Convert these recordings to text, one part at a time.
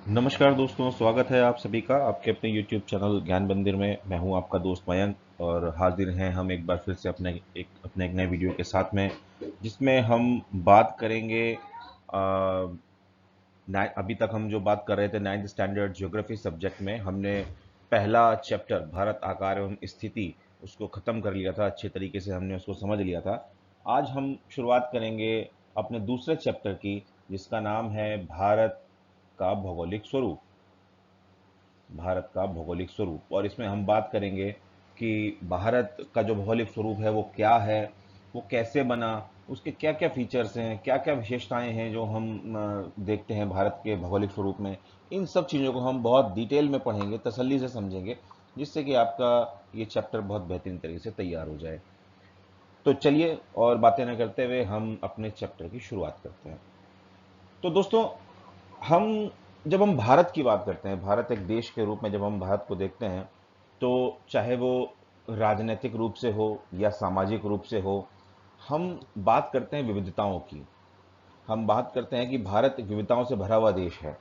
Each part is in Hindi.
नमस्कार दोस्तों, स्वागत है आप सभी का आपके अपने YouTube चैनल ज्ञान मंदिर में। मैं हूं आपका दोस्त मयंक और हाजिर हैं हम एक बार फिर से अपने एक नए वीडियो के साथ में, जिसमें हम बात करेंगे। अभी तक हम जो बात कर रहे थे 9th स्टैंडर्ड ज्योग्राफी सब्जेक्ट में, हमने पहला चैप्टर भारत आकार एवं स्थिति उसको ख़त्म कर लिया था। अच्छे तरीके से हमने उसको समझ लिया था। आज हम शुरुआत करेंगे अपने दूसरे चैप्टर की, जिसका नाम है भारत का भौगोलिक स्वरूप। भारत का भौगोलिक स्वरूप, और इसमें हम बात करेंगे कि भारत का जो भौगोलिक स्वरूप है वो क्या है, वो कैसे बना, उसके क्या क्या फीचर्स हैं, क्या क्या विशेषताएं हैं जो हम देखते हैं भारत के भौगोलिक स्वरूप में। इन सब चीज़ों को हम बहुत डिटेल में पढ़ेंगे, तसल्ली से समझेंगे, जिससे कि आपका ये चैप्टर बहुत बेहतरीन तरीके से तैयार हो जाए। तो चलिए, और बातें न करते हुए हम अपने चैप्टर की शुरुआत करते हैं। तो दोस्तों, हम जब हम भारत की बात करते हैं, भारत एक देश के रूप में जब हम भारत को देखते हैं, तो चाहे वो राजनीतिक रूप से हो या सामाजिक रूप से हो, हम बात करते हैं विविधताओं की। हम बात करते हैं कि भारत एक विविधताओं से भरा हुआ देश है।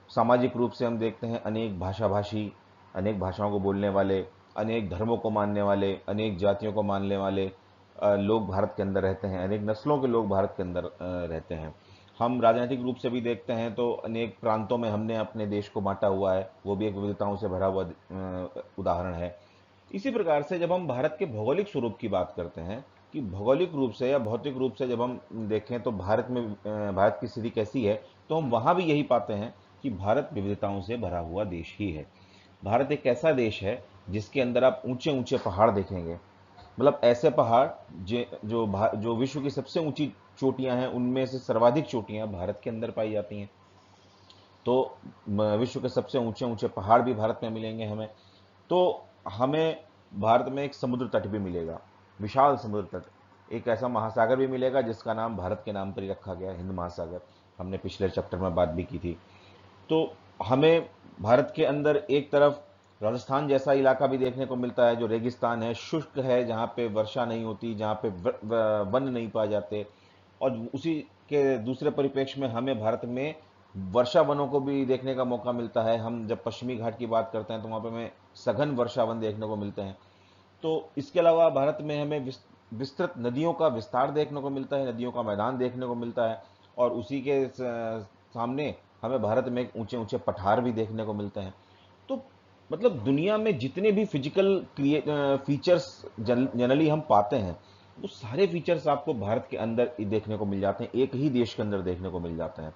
सामाजिक रूप से हम देखते हैं अनेक भाषाभाषी, अनेक भाषाओं को बोलने वाले, अनेक धर्मों को मानने वाले, अनेक जातियों को मानने वाले लोग भारत के अंदर रहते हैं। अनेक नस्लों के लोग भारत के अंदर रहते हैं। हम राजनीतिक रूप से भी देखते हैं तो अनेक प्रांतों में हमने अपने देश को बांटा हुआ है, वो भी एक विविधताओं से भरा हुआ उदाहरण है। इसी प्रकार से जब हम भारत के भौगोलिक स्वरूप की बात करते हैं, कि भौगोलिक रूप से या भौतिक रूप से जब हम देखें तो भारत की स्थिति कैसी है, तो हम वहाँ भी यही पाते हैं कि भारत विविधताओं से भरा हुआ देश ही है। भारत एक ऐसा देश है जिसके अंदर आप ऊंचे ऊंचे पहाड़ देखेंगे। मतलब ऐसे पहाड़ जो विश्व की सबसे ऊंची चोटियां हैं, उनमें से सर्वाधिक चोटियां भारत के अंदर पाई जाती हैं। तो विश्व के सबसे ऊंचे ऊंचे पहाड़ भी भारत में मिलेंगे हमें। तो हमें भारत में एक समुद्र तट भी मिलेगा, विशाल समुद्र तट। एक ऐसा महासागर भी मिलेगा जिसका नाम भारत के नाम पर ही रखा गया, हिंद महासागर। हमने पिछले चैप्टर में बात भी की थी। तो हमें भारत के अंदर एक तरफ राजस्थान जैसा इलाका भी देखने को मिलता है, जो रेगिस्तान है, शुष्क है, जहाँ पे वर्षा नहीं होती, जहाँ पे वन नहीं पाए जाते। और उसी के दूसरे परिप्रेक्ष्य में हमें भारत में वर्षा वनों को भी देखने का मौका मिलता है। हम जब पश्चिमी घाट की बात करते हैं तो वहाँ पे हमें सघन वर्षा वन देखने को मिलते हैं। तो इसके अलावा भारत में हमें विस्तृत नदियों का विस्तार देखने को मिलता है, नदियों का मैदान देखने को मिलता है। और उसी के सामने हमें भारत में एक ऊंचे ऊंचे पठार भी देखने को मिलते हैं। तो मतलब दुनिया में जितने भी फिजिकल फीचर्स जनरली हम पाते हैं, वो सारे फीचर्स आपको भारत के अंदर ही देखने को मिल जाते हैं, एक ही देश के अंदर देखने को मिल जाते हैं।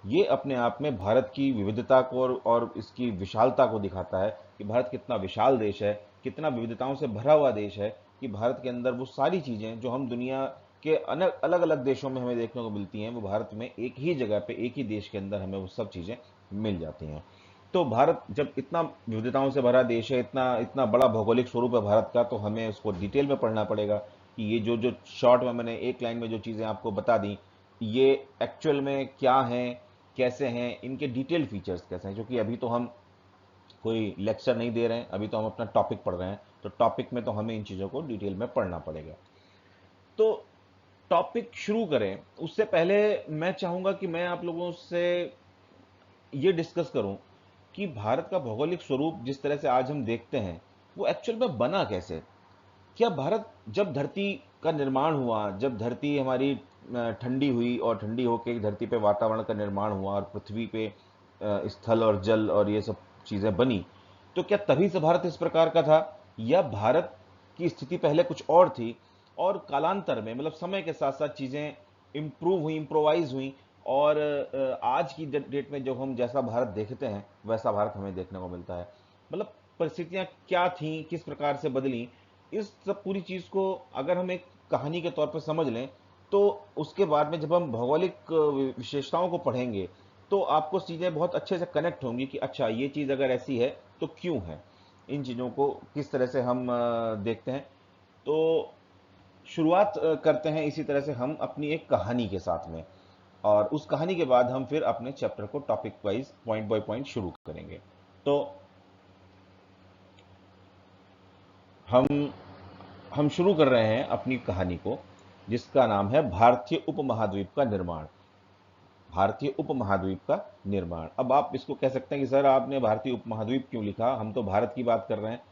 ये अपने आप में भारत की विविधता को और इसकी विशालता को दिखाता है कि भारत कितना विशाल देश है, कितना विविधताओं से भरा हुआ देश है। कि भारत के अंदर वो सारी चीज़ें जो हम दुनिया के अलग अलग देशों में हमें देखने को मिलती हैं, वो भारत में एक ही जगह पे, एक ही देश के अंदर हमें वो सब चीज़ें मिल जाती हैं। तो भारत जब इतना विविधताओं से भरा देश है, इतना इतना बड़ा भौगोलिक स्वरूप है भारत का, तो हमें उसको डिटेल में पढ़ना पड़ेगा कि ये जो जो शॉर्ट में मैंने एक लाइन में जो चीज़ें आपको बता दी, ये एक्चुअल में क्या हैं, कैसे हैं, इनके डिटेल फीचर्स कैसे हैं। क्योंकि अभी तो हम कोई लेक्चर नहीं दे रहे हैं, अभी तो हम अपना टॉपिक पढ़ रहे हैं, तो टॉपिक में तो हमें इन चीज़ों को डिटेल में पढ़ना पड़ेगा। तो टॉपिक शुरू करें उससे पहले मैं चाहूँगा कि मैं आप लोगों से ये डिस्कस करूं कि भारत का भौगोलिक स्वरूप जिस तरह से आज हम देखते हैं, वो एक्चुअल में बना कैसे। क्या भारत जब धरती का निर्माण हुआ, जब धरती हमारी ठंडी हुई और ठंडी होकर धरती पे वातावरण का निर्माण हुआ और पृथ्वी पे स्थल और जल और ये सब चीज़ें बनी, तो क्या तभी से भारत इस प्रकार का था, या भारत की स्थिति पहले कुछ और थी और कालांतर में, मतलब समय के साथ साथ चीज़ें इम्प्रूव हुई, इम्प्रोवाइज हुई, और आज की डेट में जो हम जैसा भारत देखते हैं वैसा भारत हमें देखने को मिलता है। मतलब परिस्थितियां क्या थीं, किस प्रकार से बदली, इस सब पूरी चीज को अगर हम एक कहानी के तौर पर समझ लें, तो उसके बाद में जब हम भौगोलिक विशेषताओं को पढ़ेंगे, तो आपको चीजें बहुत अच्छे से कनेक्ट होंगी कि अच्छा, ये चीज अगर ऐसी है तो क्यों है। इन चीजों को किस तरह से हम देखते हैं। तो शुरुआत करते हैं इसी तरह से हम अपनी एक कहानी के साथ में, और उस कहानी के बाद हम फिर अपने चैप्टर को topic wise, point by point शुरू करेंगे। तो हम हम शुरू कर रहे हैं अपनी कहानी को, जिसका नाम है भारतीय उपमहाद्वीप का निर्माण। भारतीय उपमहाद्वीप का निर्माण। अब आप इसको कह सकते हैं कि सर आपने भारतीय उपमहाद्वीप क्यों लिखा, हम तो भारत की बात कर रहे हैं।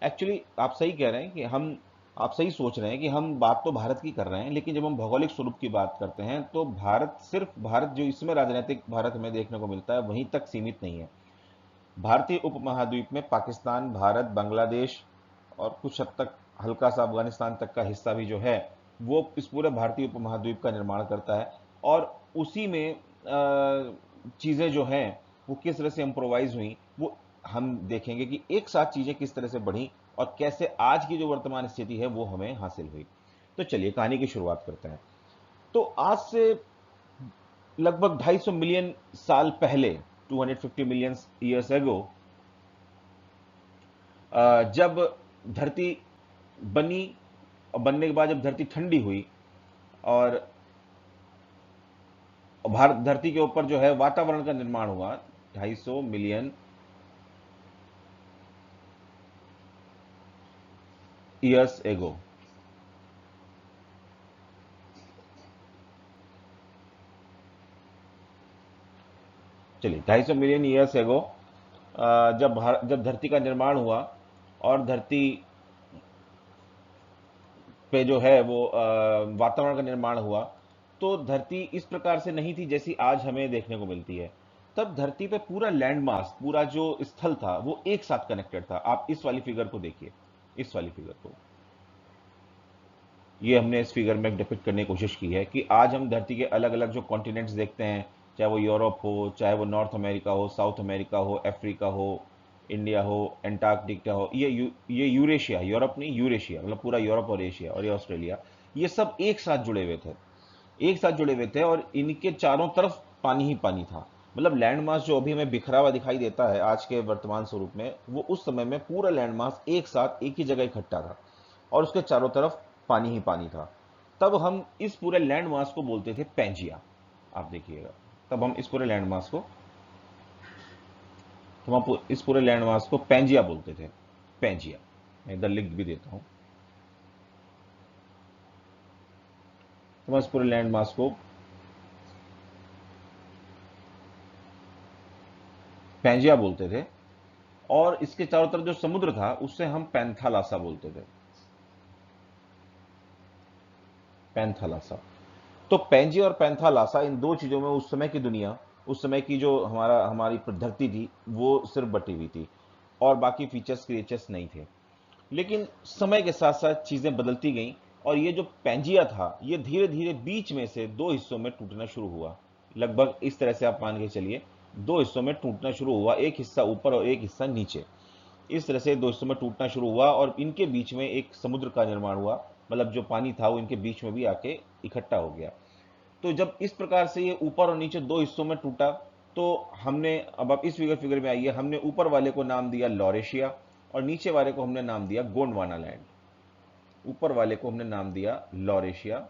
एक्चुअली आप सही कह रहे हैं कि आप सही सोच रहे हैं कि हम बात तो भारत की कर रहे हैं, लेकिन जब हम भौगोलिक स्वरूप की बात करते हैं तो भारत, सिर्फ भारत जो इसमें राजनीतिक भारत हमें देखने को मिलता है वहीं तक सीमित नहीं है। भारतीय उपमहाद्वीप में पाकिस्तान, भारत, बांग्लादेश और कुछ हद तक हल्का सा अफगानिस्तान तक का हिस्सा भी जो है वो इस पूरे भारतीय उपमहाद्वीप का निर्माण करता है। और उसी में चीज़ें जो हैं वो किस तरह से इम्प्रोवाइज हुई, वो हम देखेंगे कि एक साथ चीज़ें किस तरह से बढ़ी और कैसे आज की जो वर्तमान स्थिति है वो हमें हासिल हुई। तो चलिए कहानी की शुरुआत करते हैं। तो आज से लगभग 250 मिलियन साल पहले, 250 मिलियन ईयर्स एगो, जब धरती बनी और बनने के बाद जब धरती ठंडी हुई और भारत धरती के ऊपर जो है वातावरण का निर्माण हुआ, 250 मिलियन ईयर्स एगो। चलिए 250 मिलियन ईयर्स एगो जब धरती का निर्माण हुआ और धरती पे जो है वो वातावरण का निर्माण हुआ, तो धरती इस प्रकार से नहीं थी जैसी आज हमें देखने को मिलती है। तब धरती पे पूरा लैंड मास, पूरा जो स्थल था वो एक साथ कनेक्टेड था। आप इस वाली फिगर को देखिए, इस वाली फिगर को, ये हमने इस फिगर में डिपिक्ट करने की कोशिश की है कि आज हम धरती के अलग अलग जो कॉन्टिनेंट्स देखते हैं, चाहे वो यूरोप हो, चाहे वो नॉर्थ अमेरिका हो, साउथ अमेरिका हो, अफ्रीका हो, इंडिया हो, एंटार्क्टिका हो, ये यूरेशिया, यूरोप नहीं, यूरेशिया मतलब पूरा यूरोप और एशिया और ये ऑस्ट्रेलिया, ये सब एक साथ जुड़े हुए थे, एक साथ जुड़े हुए थे और इनके चारों तरफ पानी ही पानी था। मतलब लैंड मास जो अभी हमें बिखरा हुआ दिखाई देता है आज के वर्तमान स्वरूप में, वो उस समय में पूरा लैंड मास एक साथ एक ही जगह इकट्ठा था और उसके चारों तरफ पानी ही पानी था। तब हम इस पूरे लैंड मास को बोलते थे पैंजिया। आप देखिएगा, तब हम इस पूरे लैंड मास को, तो हम इस पूरे लैंड मास को पैंजिया बोलते थे। पैंजिया, मैं इधर लिख भी देता हूं। तो हम इस पूरे लैंड मास को पैंजिया बोलते थे और इसके चारों तरफ जो समुद्र था उससे हम पैंथालासा बोलते थे। पैंथालासा। तो पैंजिया और पैंथालासा, इन दो चीजों में उस समय की दुनिया, उस समय की जो हमारी धरती थी वो सिर्फ बटी हुई थी और बाकी फीचर्स क्रिएचर्स नहीं थे। लेकिन समय के साथ साथ चीजें बदलती गईं और ये जो पैंजिया था ये धीरे धीरे बीच में से दो हिस्सों में टूटना शुरू हुआ। लगभग इस तरह से आप मान के चलिए, दो हिस्सों में टूटना शुरू हुआ, एक हिस्सा ऊपर और एक हिस्सा नीचे। इस तरह से दो हिस्सों में टूटना शुरू हुआ और इनके बीच में एक समुद्र का निर्माण हुआ। मतलब जो पानी था वो इनके बीच में भी आके इकट्ठा हो गया। तो जब इस प्रकार से ये ऊपर और नीचे दो हिस्सों में टूटा, तो हमने, अब आप इस फिगर में आइए, हमने ऊपर वाले को नाम दिया लॉरेशिया और नीचे वाले को हमने नाम दिया गोंडवाना लैंड। ऊपर वाले को हमने नाम दिया लॉरेशिया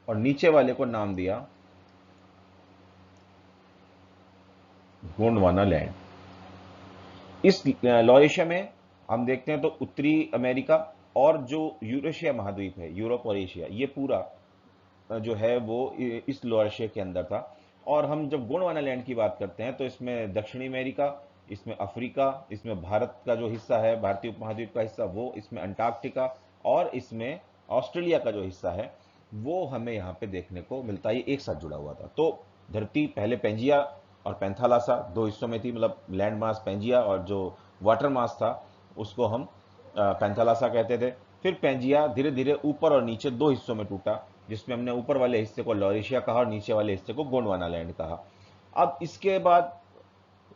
और नीचे वाले को नाम दिया गोंडवाना लैंड। इस लॉरेशिया में हम देखते हैं तो उत्तरी अमेरिका और जो यूरेशिया महाद्वीप है, यूरोप और एशिया, ये पूरा जो है वो इस लॉरेशिया के अंदर था। और हम जब गोंडवाना लैंड की बात करते हैं तो इसमें दक्षिणी अमेरिका, इसमें अफ्रीका, इसमें भारत का जो हिस्सा है, भारतीय उपमहाद्वीप का हिस्सा वो, इसमें अंटार्कटिका और इसमें ऑस्ट्रेलिया का जो हिस्सा है वो हमें यहाँ पे देखने को मिलता है। ये एक साथ जुड़ा हुआ था। तो धरती पहले पेंजिया और पैंथालासा दो हिस्सों में थी, मतलब लैंड मास पेंजिया और जो वाटर मास था उसको हम पैंथालासा कहते थे। फिर पेंजिया धीरे धीरे ऊपर और नीचे दो हिस्सों में टूटा, जिसमें हमने ऊपर वाले हिस्से को लॉरेशिया कहा और नीचे वाले हिस्से को गोंडवाना लैंड कहा। अब इसके बाद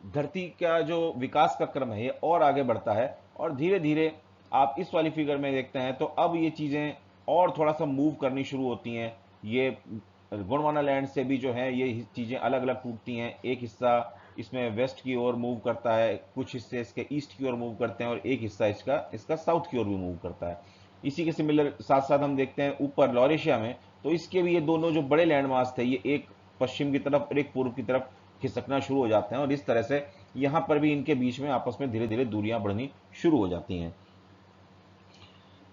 धरती का जो विकास का क्रम है ये और आगे बढ़ता है और धीरे धीरे आप इस वाली फिगर में देखते हैं तो अब ये चीजें और थोड़ा सा मूव करनी शुरू होती हैं। ये गोंडवाना लैंड से भी जो है ये चीजें अलग अलग टूटती हैं। एक हिस्सा इसमें वेस्ट की ओर मूव करता है, कुछ हिस्से इसके ईस्ट की ओर मूव करते हैं और एक हिस्सा इसका इसका साउथ की ओर भी मूव करता है। इसी के सिमिलर साथ साथ हम देखते हैं ऊपर लॉरेशिया में, तो इसके भी ये दोनों जो बड़े लैंड मास थे ये एक पश्चिम की तरफ और एक पूर्व की तरफ खिसकना शुरू हो जाते हैं और इस तरह से यहां पर भी इनके बीच में आपस में धीरे धीरे दूरियां बढ़नी शुरू हो जाती हैं।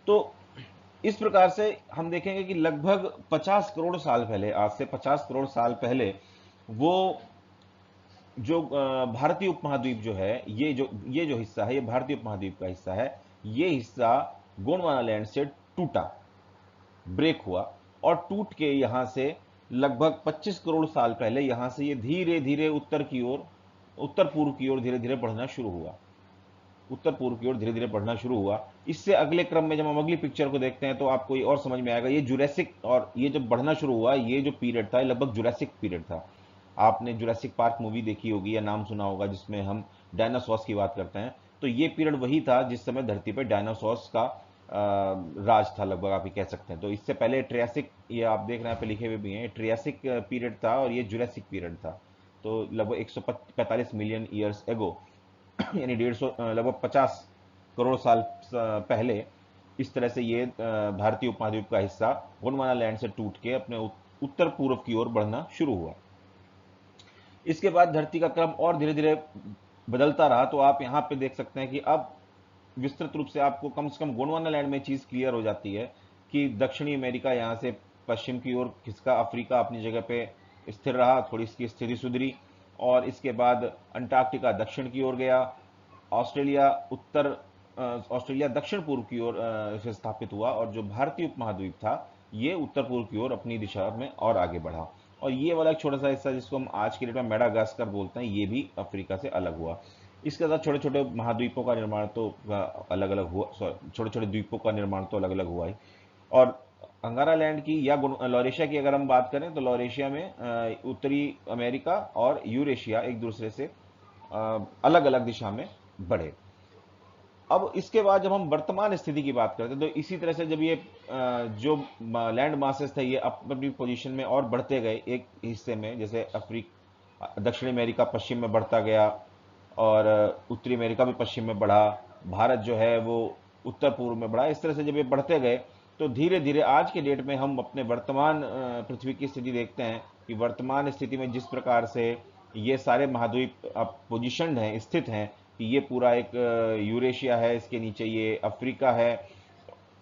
तो इस प्रकार से हम देखेंगे कि लगभग 50 करोड़ साल पहले, आज से 50 करोड़ साल पहले, वो जो भारतीय उपमहाद्वीप जो है, ये जो हिस्सा है, ये भारतीय उपमहाद्वीप का हिस्सा है। ये हिस्सा गोंडवाना लैंड से टूटा, ब्रेक हुआ, और टूट के यहां से लगभग 25 करोड़ साल पहले यहां से ये धीरे धीरे उत्तर की ओर, उत्तर पूर्व की ओर धीरे धीरे बढ़ना शुरू हुआ। उत्तर पूर्व की ओर धीरे धीरे बढ़ना शुरू हुआ। इससे अगले क्रम में जब हम अगली पिक्चर को देखते हैं तो आपको ये और समझ में आएगा। ये जुरासिक, और ये जब बढ़ना शुरू हुआ, ये जो पीरियड था, लगभग जुरासिक पीरियड था। आपने जुरासिक पार्क मूवी देखी होगी या नाम सुना होगा, जिसमें हम डायनासोर्स की बात करते हैं। तो ये पीरियड वही था जिस समय धरती पर डायनासोर्स का राज था, लगभग आप ये कह सकते हैं। तो इससे पहले ट्रियासिक, ये आप देख रहे हैं, पे लिखे हुए भी हैं, ट्रियासिक पीरियड था और ये जुरासिक पीरियड था। तो लगभग 145 मिलियन ईयर्स एगो, यानी 150, लगभग 50 करोड़ साल पहले, इस तरह से ये भारतीय उपमहाद्वीप का हिस्सा गोंडवाना लैंड से टूट के अपने उत्तर पूर्व की ओर बढ़ना शुरू हुआ। इसके बाद धरती का क्रम और धीरे धीरे बदलता रहा। तो आप यहां पे देख सकते हैं कि अब विस्तृत रूप से आपको कम से कम गोंडवाना लैंड में चीज क्लियर हो जाती है कि दक्षिणी अमेरिका यहां से पश्चिम की ओर खिसका, अफ्रीका अपनी जगह पे स्थिर रहा, थोड़ी इसकी स्थिति सुधरी, और इसके बाद अंटार्कटिका दक्षिण की ओर गया, ऑस्ट्रेलिया ऑस्ट्रेलिया दक्षिण पूर्व की ओर से स्थापित हुआ, और जो भारतीय उपमहाद्वीप था ये उत्तर पूर्व की ओर अपनी दिशा में और आगे बढ़ा। और ये वाला एक छोटा सा हिस्सा जिसको हम आज की डेट में मेडागास्कर बोलते हैं, ये भी अफ्रीका से अलग हुआ। इसके साथ छोटे छोटे महाद्वीपों का निर्माण तो अलग अलग हुआ, छोटे छोटे द्वीपों का निर्माण तो अलग अलग हुआ ही। और अंगारा लैंड की या लॉरेशिया की अगर हम बात करें तो लॉरेशिया में उत्तरी अमेरिका और यूरेशिया एक दूसरे से अलग अलग दिशा में बढ़े। अब इसके बाद जब हम वर्तमान स्थिति की बात करते हैं तो इसी तरह से जब ये जो लैंड मासेस थे ये अपनी पोजीशन में और बढ़ते गए, एक हिस्से में जैसे अफ्रीका, दक्षिण अमेरिका पश्चिम में बढ़ता गया, और उत्तरी अमेरिका भी पश्चिम में बढ़ा, भारत जो है वो उत्तर पूर्व में बढ़ा। इस तरह से जब ये बढ़ते गए तो धीरे धीरे आज के डेट में हम अपने वर्तमान पृथ्वी की स्थिति देखते हैं कि वर्तमान स्थिति में जिस प्रकार से ये सारे महाद्वीप अब पोजिशनड हैं, स्थित हैं, कि ये पूरा एक यूरेशिया है, इसके नीचे ये अफ्रीका है,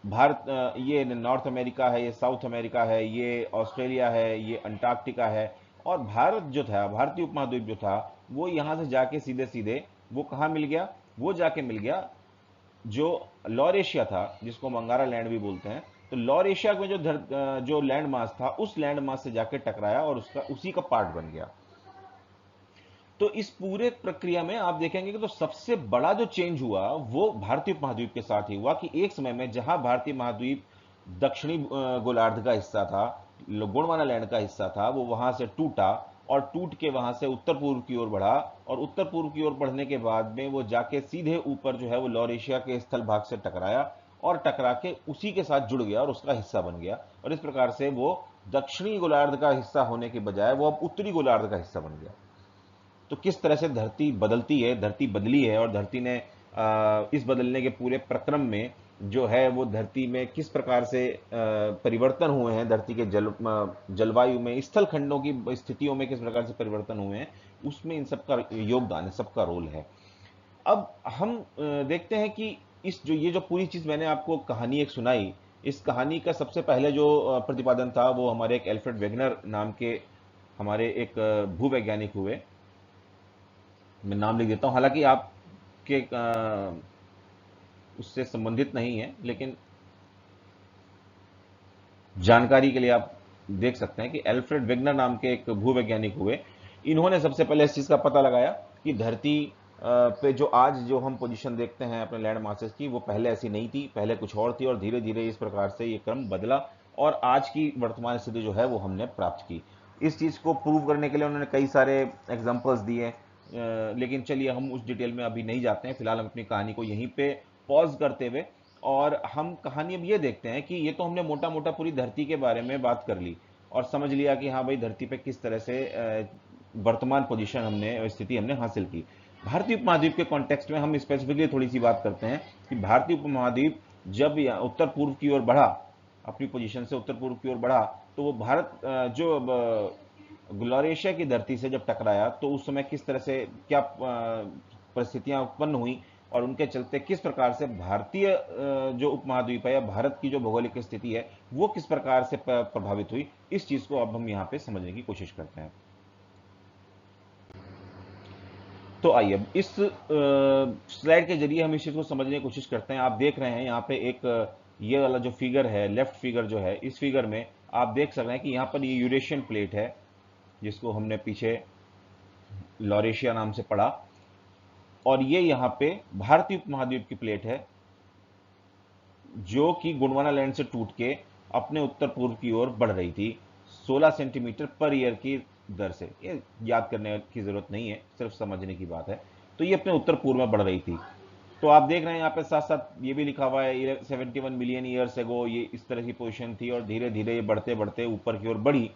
भारत, ये नॉर्थ अमेरिका है, ये साउथ अमेरिका है, ये ऑस्ट्रेलिया है, ये अंटार्कटिका है, और भारत जो था, भारतीय उपमहाद्वीप जो था, वो यहाँ से जाके सीधे सीधे वो कहाँ मिल गया, वो जाके मिल गया जो लॉरेशिया था, जिसको मंगारा लैंड भी बोलते हैं। तो लॉरेशिया में जो लैंड मास था, उस लैंड मास से जाके टकराया और उसका उसी का पार्ट बन गया। तो इस पूरे प्रक्रिया में आप देखेंगे कि तो सबसे बड़ा जो चेंज हुआ वो भारतीय महाद्वीप के साथ ही हुआ, कि एक समय में जहां भारतीय महाद्वीप दक्षिणी गोलार्ध का हिस्सा था, गोंडवाना लैंड का हिस्सा था, वो वहां से टूटा और टूट के वहां से उत्तर पूर्व की ओर बढ़ा, और उत्तर पूर्व की ओर बढ़ने के बाद में वो जाके सीधे ऊपर जो है वो लॉरेशिया के स्थल भाग से टकराया, और टकरा के उसी के साथ जुड़ गया और उसका हिस्सा बन गया। और इस प्रकार से वो दक्षिणी गोलार्ध का हिस्सा होने के बजाय वो अब उत्तरी गोलार्ध का हिस्सा बन गया। तो किस तरह से धरती बदलती है, धरती बदली है, और धरती ने इस बदलने के पूरे प्रक्रम में जो है वो धरती में किस प्रकार से परिवर्तन हुए हैं, धरती के जलवायु में, स्थल खंडों की स्थितियों में किस प्रकार से परिवर्तन हुए हैं, उसमें इन सबका योगदान है, सबका रोल है। अब हम देखते हैं कि ये जो पूरी चीज मैंने आपको कहानी एक सुनाई, इस कहानी का सबसे पहले जो प्रतिपादन था वो हमारे एक एल्फ्रेड वेगनर नाम के हमारे एक भूवैज्ञानिक हुए। मैं नाम लिख देता हूं, हालांकि आपके उससे संबंधित नहीं है, लेकिन जानकारी के लिए आप देख सकते हैं कि एल्फ्रेड वेगनर नाम के एक भूवैज्ञानिक हुए। इन्होंने सबसे पहले इस चीज का पता लगाया कि धरती पे जो आज जो हम पोजीशन देखते हैं अपने लैंड मासेस की, वो पहले ऐसी नहीं थी, पहले कुछ और थी, और धीरे धीरे इस प्रकार से ये क्रम बदला और आज की वर्तमान स्थिति जो है वो हमने प्राप्त की। इस चीज को प्रूव करने के लिए उन्होंने कई सारे एग्जाम्पल्स दिए, लेकिन चलिए हम उस डिटेल में अभी नहीं जाते हैं। फिलहाल हम अपनी कहानी को यहीं पे पॉज करते हुए, और हम कहानी अब ये देखते हैं कि ये तो हमने मोटा मोटा पूरी धरती के बारे में बात कर ली और समझ लिया कि हाँ भाई धरती पे किस तरह से वर्तमान पोजीशन हमने, स्थिति हमने हासिल की। भारतीय उपमहाद्वीप के कॉन्टेक्स्ट में हम स्पेसिफिकली थोड़ी सी बात करते हैं कि भारतीय उपमहाद्वीप जब उत्तर पूर्व की ओर बढ़ा, अपनी पोजीशन से उत्तर पूर्व की ओर बढ़ा, तो वो भारत जो ग्लोरेशिया की धरती से जब टकराया तो उस समय किस तरह से क्या परिस्थितियां उत्पन्न हुई, और उनके चलते किस प्रकार से भारतीय जो उपमहाद्वीप है या भारत की जो भौगोलिक स्थिति है वो किस प्रकार से प्रभावित हुई, इस चीज को अब हम यहाँ पे समझने की कोशिश करते हैं। तो आइए अब इस स्लाइड के जरिए हम इस चीज को समझने की कोशिश करते हैं। आप देख रहे हैं यहाँ पे एक ये वाला जो फिगर है, लेफ्ट फिगर जो है, इस फिगर में आप देख सक रहे हैं कि यहाँ पर ये यूरेशियन प्लेट है जिसको हमने पीछे लॉरेशिया नाम से पढ़ा, और ये यहाँ पे भारतीय उपमहाद्वीप की प्लेट है जो कि गोंडवाना लैंड से टूट के अपने उत्तर पूर्व की ओर बढ़ रही थी 16 सेंटीमीटर पर ईयर की दर से। ये याद करने की जरूरत नहीं है, सिर्फ समझने की बात है। तो ये अपने उत्तर पूर्व में बढ़ रही थी। तो आप देख रहे हैं यहाँ पे साथ साथ ये भी लिखा हुआ है 71 मिलियन ईयर्स एगो ये इस तरह की पोजीशन थी, और धीरे धीरे ये बढ़ते बढ़ते ऊपर की ओर बढ़ी।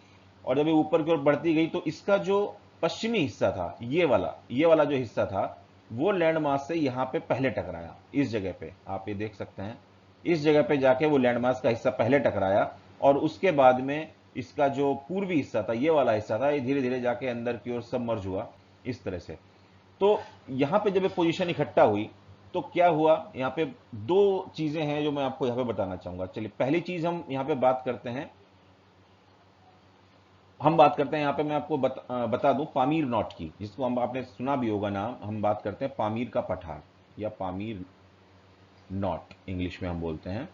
और जब ये ऊपर की ओर बढ़ती गई तो इसका जो पश्चिमी हिस्सा था, ये वाला जो हिस्सा था, वो लैंड मास से यहाँ पे पहले टकराया। इस जगह पे आप ये देख सकते हैं, इस जगह पे जाके वो लैंड मास का हिस्सा पहले टकराया, और उसके बाद में इसका जो पूर्वी हिस्सा था, ये वाला हिस्सा था, ये धीरे धीरे जाके अंदर की ओर सबमर्ज हुआ इस तरह से। तो यहां पे जब ये पोजीशन इकट्ठा हुई तो क्या हुआ, यहाँ पे दो चीजें हैं जो मैं आपको यहाँ पे बताना चाहूंगा। चलिए पहली चीज हम यहाँ पे बात करते हैं, यहाँ पे मैं आपको बता दूं पामीर नॉट की, जिसको हम आपने सुना भी होगा नाम। हम बात करते हैं पामीर का पठार या पामीर नॉट इंग्लिश में हम बोलते हैं,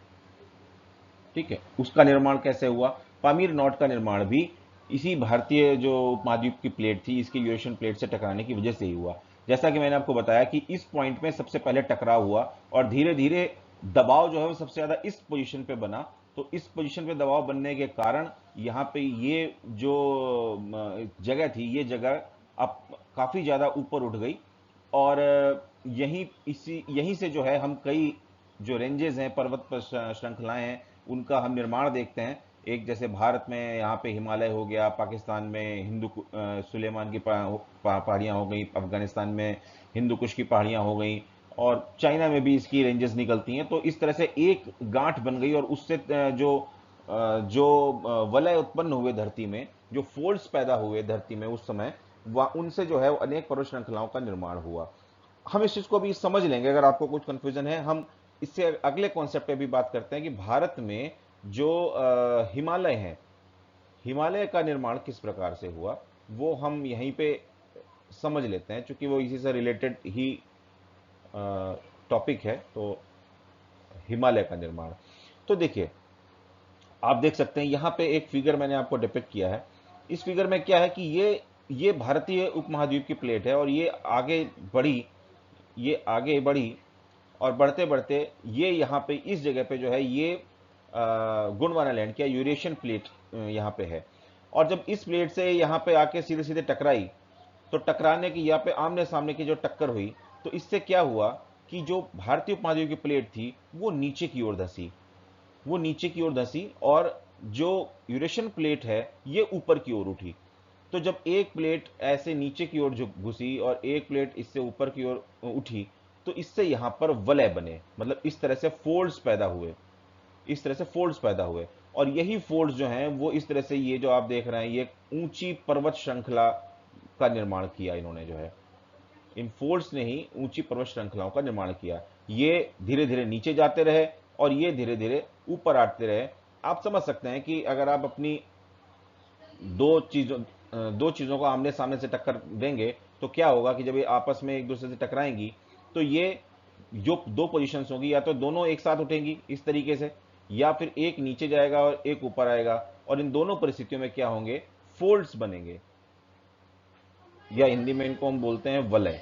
ठीक है। उसका निर्माण कैसे हुआ? पामीर नॉट का निर्माण भी इसी भारतीय जो उपमहाद्वीप की प्लेट थी, इसके यूरेशियन प्लेट से टकराने की वजह से ही हुआ। जैसा कि मैंने आपको बताया कि इस पॉइंट में सबसे पहले टकराव हुआ और धीरे धीरे दबाव जो है वो सबसे ज्यादा इस पोजीशन पे बना। तो इस पोजीशन पे दबाव बनने के कारण यहाँ पे ये जो जगह थी, ये जगह अब काफी ज्यादा ऊपर उठ गई, और यहीं से जो है हम कई जो रेंजेस हैं, पर्वत पर श्रृंखलाएं हैं, उनका हम निर्माण देखते हैं। एक जैसे भारत में यहाँ पे हिमालय हो गया, पाकिस्तान में सुलेमान की पहाड़ियाँ हो गई, अफगानिस्तान में हिंदू कुश की पहाड़ियाँ हो गई, और चाइना में भी इसकी रेंजेस निकलती हैं। तो इस तरह से एक गांठ बन गई, और उससे जो वलय उत्पन्न हुए धरती में, जो फोल्ड्स पैदा हुए धरती में उस समय, उनसे जो है अनेक पर्वत श्रृंखलाओं का निर्माण हुआ। हम इस चीज को भी समझ लेंगे। अगर आपको कुछ कंफ्यूजन है, हम इससे अगले कॉन्सेप्ट पे भी बात करते हैं कि भारत में जो हिमालय है, हिमालय का निर्माण किस प्रकार से हुआ, वो हम यहीं पे समझ लेते हैं, क्योंकि वो इसी से रिलेटेड ही टॉपिक है। तो हिमालय का निर्माण, तो देखिए आप देख सकते हैं यहाँ पे एक फिगर मैंने आपको डिपिक्ट किया है। इस फिगर में क्या है कि ये भारतीय उपमहाद्वीप की प्लेट है, और ये आगे बढ़ी और बढ़ते बढ़ते ये यहाँ पे इस जगह पे जो है ये गोंडवाना लैंड क्या यूरेशियन प्लेट यहाँ पे है। और जब इस प्लेट से यहाँ पे आके सीधे सीधे टकराई, तो टकराने की यहाँ पे आमने सामने की जो टक्कर हुई, तो इससे क्या हुआ कि जो भारतीय उपमहाद्वीप की प्लेट थी वो नीचे की ओर धंसी, और जो यूरेशियन प्लेट है ये ऊपर की ओर उठी। तो जब एक प्लेट ऐसे नीचे की ओर झुक घुसी और एक प्लेट इससे ऊपर की ओर उठी, तो इससे यहां पर वलय बने, मतलब इस तरह से फोल्ड्स पैदा हुए। और यही फोल्ड्स जो हैं वो इस तरह से, ये जो आप देख रहे हैं, ये ऊंची पर्वत श्रृंखला का निर्माण किया इन्होंने, जो है इन फोल्ड्स ने ही ऊंची पर्वत श्रृंखलाओं का निर्माण किया। ये धीरे धीरे नीचे जाते रहे और ये धीरे धीरे ऊपर आते रहे। आप समझ सकते हैं कि अगर आप अपनी दो चीजों को आमने सामने से टक्कर देंगे तो क्या होगा कि जब ये आपस में एक दूसरे से टकराएंगी, तो ये जो दो पोजीशंस होंगी, या तो दोनों एक साथ उठेंगी इस तरीके से, या फिर एक नीचे जाएगा और एक ऊपर आएगा, और इन दोनों परिस्थितियों में क्या होंगे, फोल्ड्स बनेंगे, या हिंदी में इनको हम बोलते हैं वलय।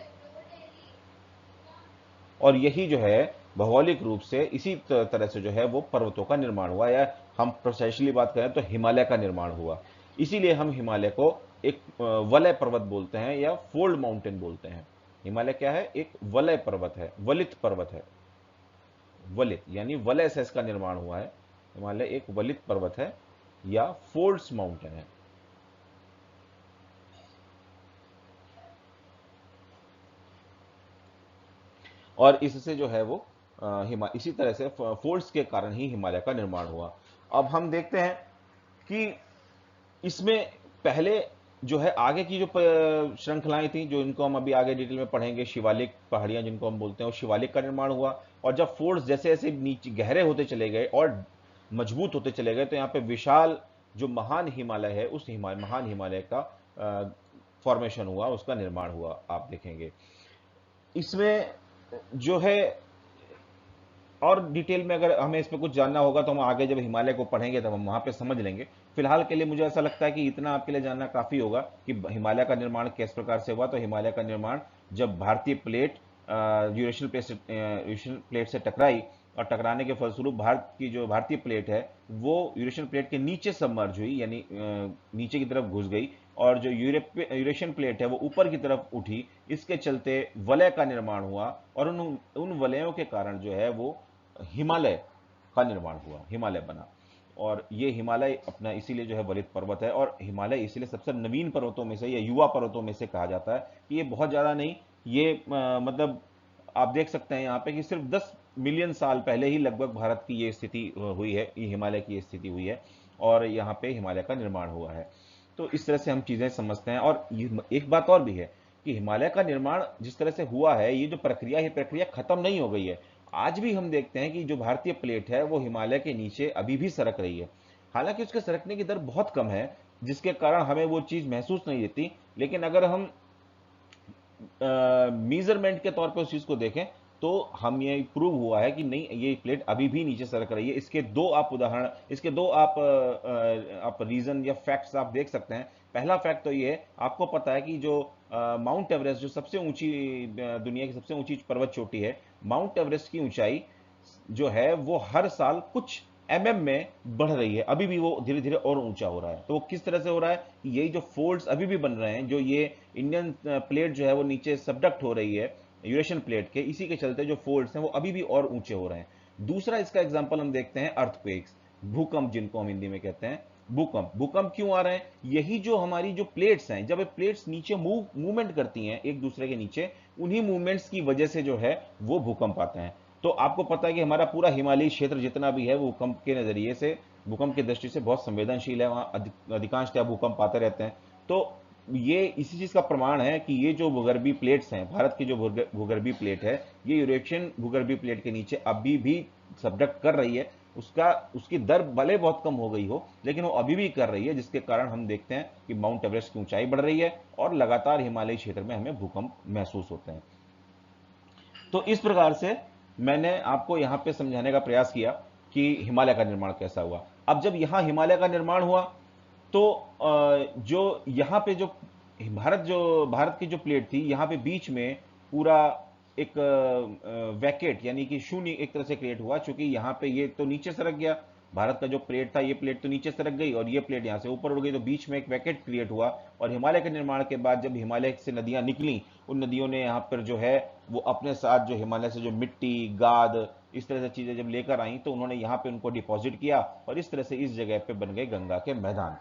और यही जो है भौगोलिक रूप से इसी तरह से जो है वो पर्वतों का निर्माण हुआ, या हम प्रोसेशली बात करें तो हिमालय का निर्माण हुआ। इसीलिए हम हिमालय को एक वलय पर्वत बोलते हैं या फोल्ड माउंटेन बोलते हैं। हिमालय क्या है? एक वलय पर्वत है, वलित पर्वत है। वलित यानी वलय से इसका निर्माण हुआ है। हिमालय एक वलित पर्वत है या फोल्ड्स माउंटेन है। और इससे जो है वो इसी तरह से फोर्स के कारण ही हिमालय का निर्माण हुआ। अब हम देखते हैं कि इसमें पहले जो है आगे की जो श्रृंखलाएं थी, जो इनको हम अभी आगे डिटेल में पढ़ेंगे, शिवालिक पहाड़ियां जिनको हम बोलते हैं, और शिवालिक का निर्माण हुआ। और जब फोर्ट्स जैसे जैसे नीचे गहरे होते चले गए और मजबूत होते चले गए, तो यहाँ पे विशाल जो महान हिमालय है, उस महान हिमालय का फॉर्मेशन हुआ, उसका निर्माण हुआ, आप देखेंगे इसमें जो है। और डिटेल में अगर हमें इस पे कुछ जानना होगा तो हम आगे जब हिमालय को पढ़ेंगे तब हम वहां पे समझ लेंगे। फिलहाल के लिए मुझे ऐसा लगता है कि इतना आपके लिए जानना काफी होगा कि हिमालय का निर्माण किस प्रकार से हुआ। तो हिमालय का निर्माण जब भारतीय प्लेट यूरेशियन प्लेट से टकराई, और टकराने के फलस्वरूप भारत की जो भारतीय प्लेट है वो यूरेशियन प्लेट के नीचे सबमर्ज हुई, यानी नीचे की तरफ घुस गई, और जो यूरेशियन प्लेट है वो ऊपर की तरफ उठी। इसके चलते वलय का निर्माण हुआ, और उन उन वलयों के कारण जो है वो हिमालय का निर्माण हुआ, हिमालय बना। और ये हिमालय अपना इसीलिए जो है वलित पर्वत है, और हिमालय इसीलिए सबसे नवीन पर्वतों में से या युवा पर्वतों में से कहा जाता है कि ये बहुत ज़्यादा नहीं, ये मतलब आप देख सकते हैं यहाँ पे कि सिर्फ 10 मिलियन साल पहले ही लगभग भारत की ये स्थिति हुई है, ये हिमालय की ये स्थिति हुई है, और यहाँ पे हिमालय का निर्माण हुआ है। तो इस तरह से हम चीज़ें समझते हैं। और एक बात और भी है कि हिमालय का निर्माण जिस तरह से हुआ है, ये जो प्रक्रिया है, प्रक्रिया खत्म नहीं हो गई है। आज भी हम देखते हैं कि जो भारतीय प्लेट है वो हिमालय के नीचे अभी भी सरक रही है। हालांकि उसके सरकने की दर बहुत कम है, जिसके कारण हमें वो चीज़ महसूस नहीं देती। लेकिन अगर हम मीजरमेंट के तौर पे उस चीज को देखें तो हम ये प्रूव हुआ है कि नहीं, ये प्लेट अभी भी नीचे सरक रही है। इसके दो आप उदाहरण, इसके दो आप रीजन या फैक्ट्स आप देख सकते हैं। पहला फैक्ट तो ये है, आपको पता है कि जो माउंट एवरेस्ट, जो सबसे ऊंची दुनिया की सबसे ऊंची पर्वत चोटी है, माउंट एवरेस्ट की ऊंचाई जो है वो हर साल कुछ में बढ़ रही है। अभी भी वो धीरे धीरे और ऊंचा हो रहा है। तो वो किस तरह से हो रहा है, यही जो फोल्ड्स अभी भी बन रहे हैं, जो ये इंडियन प्लेट जो है वो नीचे सबडक्ट हो रही है यूरेशियन प्लेट के, इसी के चलते जो फोल्ड्स हैं वो अभी भी और ऊंचे हो रहे हैं। दूसरा इसका एग्जांपल हम देखते हैं अर्थक्वेक्स, भूकंप जिनको हम हिंदी में कहते हैं। भूकंप भूकंप क्यों आ रहे हैं, यही जो हमारी जो प्लेट्स हैं, जब ये प्लेट्स नीचे मूवमेंट करती हैं एक दूसरे के नीचे, उन्हीं मूवमेंट्स की वजह से जो है वो भूकंप आते हैं। तो आपको पता है कि हमारा पूरा हिमालयी क्षेत्र जितना भी है वो भूकंप के नजरिए से, भूकंप की दृष्टि से बहुत संवेदनशील है। वहाँ अधिकांशतः भूकंप आते रहते हैं। तो ये इसी चीज का प्रमाण है कि ये जो भूगर्भीय प्लेट्स हैं, भारत की जो भूगर्भीय प्लेट है, ये यूरेशियन भूगर्भीय प्लेट के नीचे अभी भी सबडक्ट कर रही है। उसकी दर भले बहुत कम हो गई हो, लेकिन वो अभी भी कर रही है, जिसके कारण हम देखते हैं कि माउंट एवरेस्ट की ऊंचाई बढ़ रही है और लगातार हिमालयी क्षेत्र में हमें भूकंप महसूस होते हैं। तो इस प्रकार से मैंने आपको यहां पे समझाने का प्रयास किया कि हिमालय का निर्माण कैसा हुआ। अब जब यहां हिमालय का निर्माण हुआ तो जो यहां पे जो भारत की जो प्लेट थी, यहां पे बीच में पूरा एक वैकेट यानी कि शून्य एक तरह से क्रिएट हुआ, क्योंकि यहां पे ये तो नीचे सरक गया, भारत का जो प्लेट था, ये प्लेट तो नीचे सरक गई और ये प्लेट यहां से ऊपर उड़ गई, तो बीच में एक वैकेट क्रिएट हुआ। और हिमालय के निर्माण के बाद जब हिमालय से नदियां निकली, उन नदियों ने यहाँ पर जो है वो अपने साथ जो हिमालय से जो मिट्टी, गाद, इस तरह से चीजें जब लेकर आई, तो उन्होंने यहाँ पे उनको डिपॉजिट किया, और इस तरह से इस जगह पे बन गए गंगा के मैदान।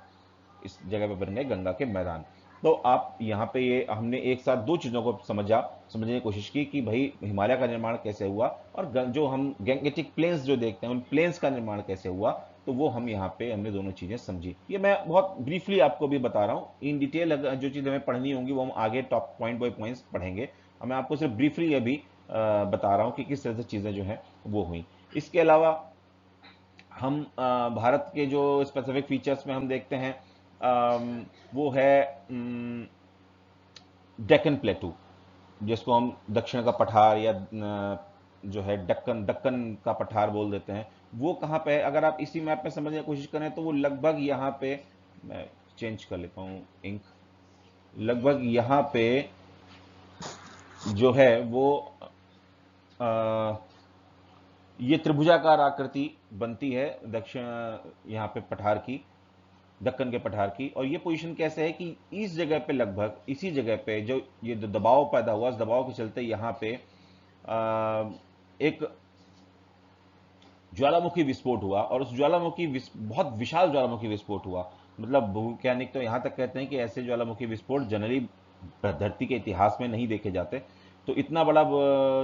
इस जगह पे बन गए गंगा के मैदान। तो आप यहाँ पे ये हमने एक साथ दो चीजों को समझने की कोशिश की कि भाई हिमालय का निर्माण कैसे हुआ, और जो हम गैंगेटिक प्लेन्स जो देखते हैं, उन प्लेन्स का निर्माण कैसे हुआ। तो वो हम यहाँ पे हमने दोनों चीजें समझी। ये मैं बहुत ब्रीफली आपको भी बता रहा हूँ। इन डिटेल अगर जो चीजें हमें पढ़नी होंगी वो हम आगे टॉप पॉइंट बाय पॉइंट्स पढ़ेंगे। और मैं आपको सिर्फ ब्रीफली अभी बता रहा हूँ कि किस तरह से चीजें जो है वो हुई। इसके अलावा हम भारत के जो स्पेसिफिक फीचर्स में हम देखते हैं, वो है डेक्कन प्लेटू, जिसको हम दक्षिण का पठार या जो है दक्कन दक्कन का पठार बोल देते हैं। वो कहाँ पे है, अगर आप इसी मैप में समझने की कोशिश करें तो वो लगभग यहाँ पे, मैं चेंज कर लेता हूँ इंक, लगभग यहाँ पे जो है वो आ, ये त्रिभुजाकार आकृति बनती है दक्षिण, यहाँ पे पठार की, दक्कन के पठार की। और ये पोजीशन कैसे है कि इस जगह पे, लगभग इसी जगह पे जो ये दबाव पैदा हुआ, उस दबाव के चलते यहाँ पे एक ज्वालामुखी विस्फोट हुआ, और उस बहुत विशाल ज्वालामुखी विस्फोट हुआ। मतलब वैज्ञानिक तो यहां तक कहते हैं कि ऐसे ज्वालामुखी विस्फोट जनरली धरती के इतिहास में नहीं देखे जाते। तो इतना बड़ा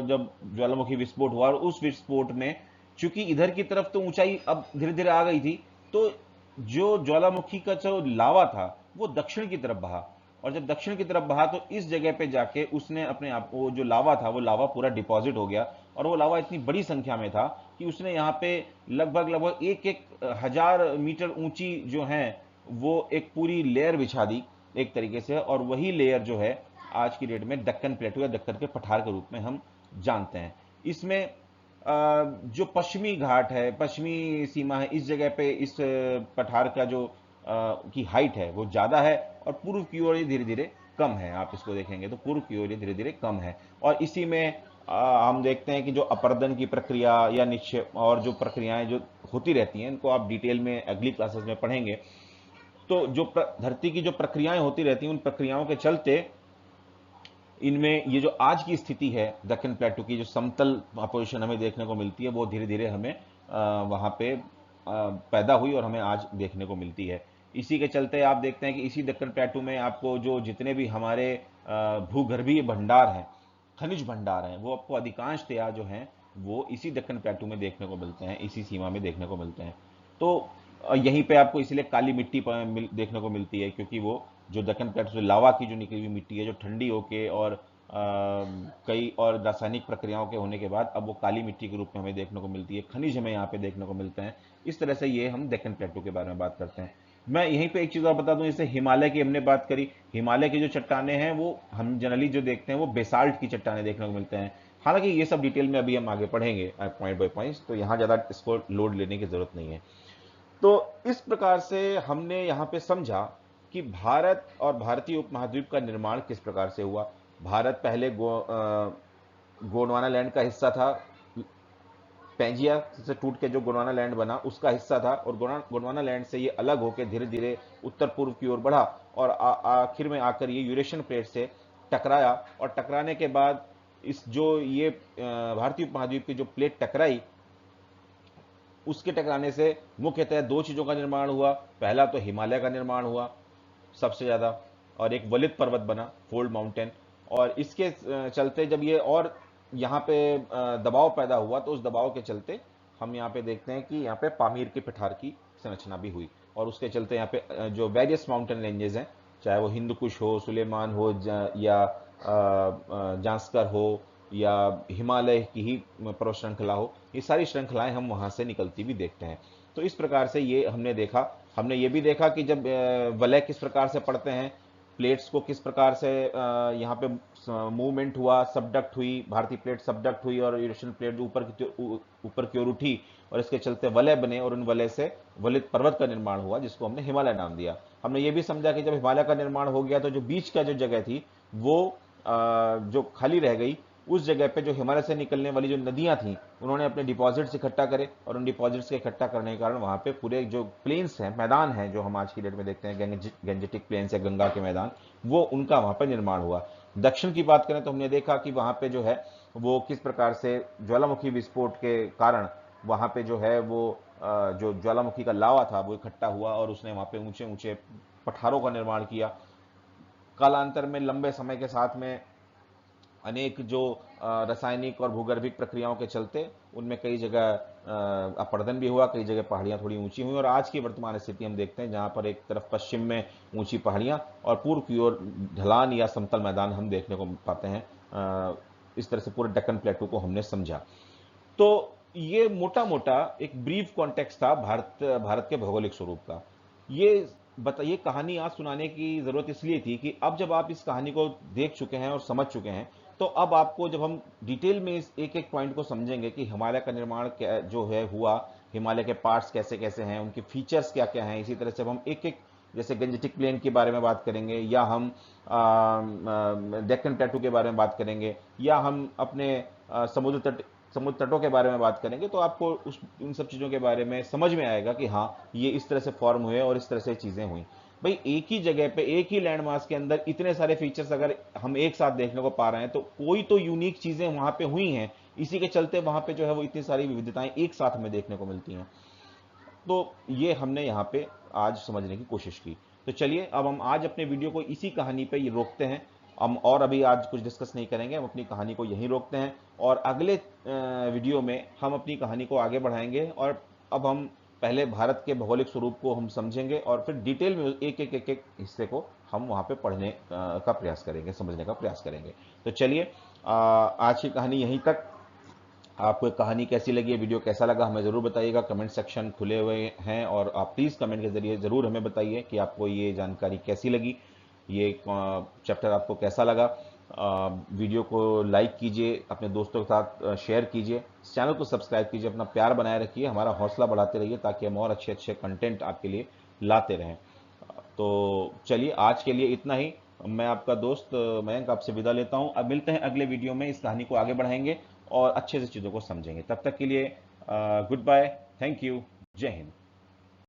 जब ज्वालामुखी विस्फोट हुआ, और उस विस्फोट में चूंकि इधर की तरफ तो ऊंचाई अब धीरे धीरे आ गई थी, तो जो ज्वालामुखी का जो लावा था वो दक्षिण की तरफ बहा, और जब दक्षिण की तरफ बहा तो इस जगह पे जाके उसने अपने आप, वो जो लावा था वो लावा पूरा डिपॉजिट हो गया, और वो लावा इतनी बड़ी संख्या में था कि उसने यहाँ पे लगभग लगभग एक एक हजार मीटर ऊंची जो है वो एक पूरी लेयर बिछा दी एक तरीके से, और वही लेयर जो है आज की डेट में दक्कन प्लेटू या दक्कन के पठार के रूप में हम जानते हैं। इसमें जो पश्चिमी घाट है, पश्चिमी सीमा है, इस जगह पे इस पठार का जो की हाइट है वो ज़्यादा है, और पूर्व की ओर ये धीरे धीरे कम है। आप इसको देखेंगे तो पूर्व की ओर ये धीरे धीरे कम है, और इसी में हम देखते हैं कि जो अपर्दन की प्रक्रिया या निक्षेप और जो प्रक्रियाएं जो होती रहती हैं, इनको आप डिटेल में अगली क्लासेस में पढ़ेंगे। तो जो धरती की जो प्रक्रियाएं होती रहती हैं, उन प्रक्रियाओं के चलते इनमें ये जो आज की स्थिति है दक्कन प्लेटू की, जो समतल पोजीशन हमें देखने को मिलती है, वो धीरे धीरे हमें वहाँ पे पैदा हुई और हमें आज देखने को मिलती है। इसी के चलते आप देखते हैं कि इसी दक्कन प्लेटू में आपको जो जितने भी हमारे भूगर्भीय भंडार हैं, खनिज भंडार हैं, वो आपको अधिकांशतया जो हैं वो इसी दक्कन प्लेटू में देखने को मिलते हैं, इसी सीमा में देखने को मिलते हैं। तो यहीं पे आपको इसलिए काली मिट्टी देखने को मिलती है, क्योंकि वो जो दक्कन प्लेटू से लावा की जो निकली हुई मिट्टी है, जो ठंडी होके और कई और रासायनिक प्रक्रियाओं के होने के बाद अब वो काली मिट्टी के रूप में हमें देखने को मिलती है, खनिज हमें यहाँ पे देखने को मिलते हैं। इस तरह से ये हम दक्कन प्लेटू के बारे में बात करते हैं। मैं यहीं पे एक चीज़ और बता दूं, जैसे हिमालय की हमने बात करी, हिमालय की जो चट्टाने हैं वो हम जनरली जो देखते हैं वो बेसाल्ट की चट्टाने देखने को मिलते हैं। हालांकि ये सब डिटेल में अभी हम आगे पढ़ेंगे पॉइंट बाय पॉइंट, तो यहाँ ज़्यादा इसको लोड लेने की जरूरत नहीं है। तो इस प्रकार से हमने यहाँ पे समझा कि भारत और भारतीय उपमहाद्वीप का निर्माण किस प्रकार से हुआ। भारत पहले गोंडवाना लैंड का हिस्सा था, पेंजिया से टूट के जो गोंडवाना लैंड बना उसका हिस्सा था, और गोंडवाना लैंड से ये अलग होकर धीरे धीरे उत्तर पूर्व की ओर बढ़ा, और आखिर में आकर ये यूरेशियन प्लेट से टकराया, और टकराने के बाद इस जो ये भारतीय उपमहाद्वीप की जो प्लेट टकराई, उसके टकराने से मुख्यतः दो चीज़ों का निर्माण हुआ। पहला तो हिमालय का निर्माण हुआ सबसे ज़्यादा, और एक वलित पर्वत बना, फोल्ड माउंटेन, और इसके चलते जब ये और यहाँ पे दबाव पैदा हुआ, तो उस दबाव के चलते हम यहाँ पे देखते हैं कि यहाँ पे पामीर के पठार की संरचना भी हुई, और उसके चलते यहाँ पे जो वेरियस माउंटेन रेंजेस हैं, चाहे वो हिंदू कुश हो, सुलेमान हो, या जांस्कर हो, या हिमालय की ही पर्वत श्रृंखला हो, ये सारी श्रृंखलाएं हम वहाँ से निकलती भी देखते हैं। तो इस प्रकार से ये हमने देखा। हमने ये भी देखा कि जब वलय किस प्रकार से पड़ते हैं, प्लेट्स को किस प्रकार से यहाँ पे मूवमेंट हुआ, सबडक्ट हुई, भारतीय प्लेट सबडक्ट हुई और यूरेशियन प्लेट ऊपर की ओर उठी, और इसके चलते वलय बने, और उन वलय से वलित पर्वत का निर्माण हुआ, जिसको हमने हिमालय नाम दिया। हमने ये भी समझा कि जब हिमालय का निर्माण हो गया तो जो बीच का जो जगह थी वो जो खाली रह गई, उस जगह पे जो हिमालय से निकलने वाली जो नदियां थी, उन्होंने अपने डिपॉजिट्स इकट्ठा करे, और उन डिपॉजिट्स के इकट्ठा करने के कारण वहाँ पे पूरे जो प्लेन्स हैं, मैदान हैं, जो हम आज की डेट में देखते हैं गंजेटिक प्लेन्स या गंगा के मैदान, वो उनका वहाँ पर निर्माण हुआ। दक्षिण की बात करें तो हमने देखा कि वहाँ पे जो है वो किस प्रकार से ज्वालामुखी विस्फोट के कारण वहाँ पे जो है वो जो ज्वालामुखी का लावा था वो इकट्ठा हुआ, और उसने वहाँ पे ऊंचे ऊंचे पठारों का निर्माण किया। कालांतर में लंबे समय के साथ में अनेक जो रासायनिक और भूगर्भिक प्रक्रियाओं के चलते उनमें कई जगह अपरदन भी हुआ, कई जगह पहाड़ियां थोड़ी ऊंची हुई, और आज की वर्तमान स्थिति हम देखते हैं जहां पर एक तरफ पश्चिम में ऊंची पहाड़ियां और पूर्व की ओर ढलान या समतल मैदान हम देखने को पाते हैं। इस तरह से पूरे दक्कन प्लेटू को हमने समझा। तो ये मोटा मोटा एक ब्रीफ कॉन्टेक्स्ट था भारत के भौगोलिक स्वरूप का। ये कहानी आज सुनाने की जरूरत इसलिए थी कि अब जब आप इस कहानी को देख चुके हैं और समझ चुके हैं, तो अब आपको जब हम डिटेल में इस एक एक पॉइंट को समझेंगे कि हिमालय का निर्माण जो है हुआ, हिमालय के पार्ट्स कैसे कैसे हैं, उनके फीचर्स क्या क्या हैं, इसी तरह से अब हम एक एक जैसे गंजेटिक प्लेन के बारे में बात करेंगे, या हम डेक्कन प्लेटू के बारे में बात करेंगे, या हम अपने समुद्र तटों के बारे में बात करेंगे, तो आपको इन सब चीज़ों के बारे में समझ में आएगा कि हाँ, ये इस तरह से फॉर्म हुए और इस तरह से चीज़ें हुई। भाई एक ही जगह पे एक ही लैंड मास के अंदर इतने सारे फीचर्स अगर हम एक साथ देखने को पा रहे हैं, तो कोई तो यूनिक चीज़ें वहाँ पे हुई हैं, इसी के चलते वहाँ पे जो है वो इतनी सारी विविधताएं एक साथ हमें देखने को मिलती हैं। तो ये हमने यहाँ पे आज समझने की कोशिश की। तो चलिए अब हम आज अपने वीडियो को इसी कहानी पे रोकते हैं। हम और अभी आज कुछ डिस्कस नहीं करेंगे, हम अपनी कहानी को यहीं रोकते हैं, और अगले वीडियो में हम अपनी कहानी को आगे बढ़ाएंगे, और अब हम पहले भारत के भौगोलिक स्वरूप को हम समझेंगे और फिर डिटेल में एक हिस्से को हम वहाँ पे पढ़ने का प्रयास करेंगे, समझने का प्रयास करेंगे। तो चलिए आज की कहानी यहीं तक। आपको एक कहानी कैसी लगी, वीडियो कैसा लगा, हमें ज़रूर बताइएगा। कमेंट सेक्शन खुले हुए हैं और आप प्लीज़ कमेंट के ज़रिए ज़रूर हमें बताइए कि आपको ये जानकारी कैसी लगी, ये चैप्टर आपको कैसा लगा। वीडियो को लाइक कीजिए, अपने दोस्तों के साथ शेयर कीजिए, चैनल को सब्सक्राइब कीजिए, अपना प्यार बनाए रखिए, हमारा हौसला बढ़ाते रहिए ताकि हम और अच्छे अच्छे कंटेंट आपके लिए लाते रहें। तो चलिए आज के लिए इतना ही। मैं आपका दोस्त मयंक आपसे विदा लेता हूं। अब मिलते हैं अगले वीडियो में, इस कहानी को आगे बढ़ाएंगे और अच्छे से चीज़ों को समझेंगे। तब तक के लिए गुड बाय, थैंक यू, जय हिंद।